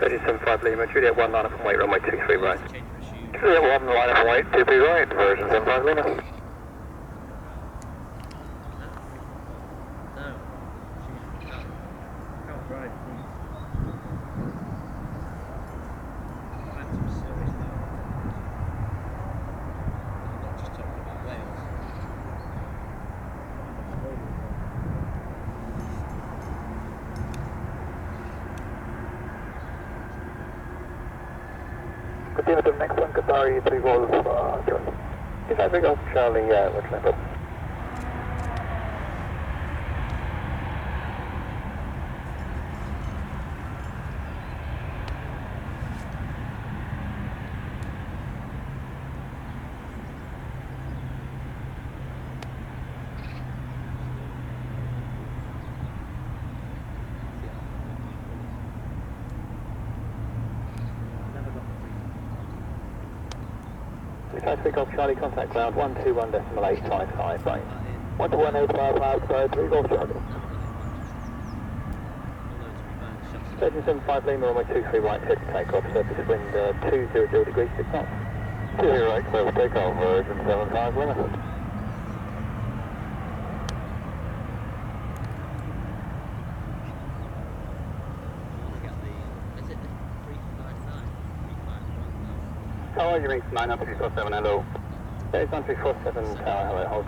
375 Lima, Juliet 1 line up and wait, runway 23 right. Juliet 1 line up and wait, 23 right, version 75 Lima. No. She can't drive. I'm some serious now. I'm not just talking about Wales. Continue to the next one, Qatar 3 Golf, John. Is that big off Charlie, what's that? Big off Charlie, contact ground 121.855, right. 121.855, 3 Golf Charlie. 775 Lima, runway 23 right, clear to take off, surface wind 200 degrees 6 knots. 2 right, clear to take off, version 75 Lima. How are you, Ring 9347, hello. 137 tower, hello, hold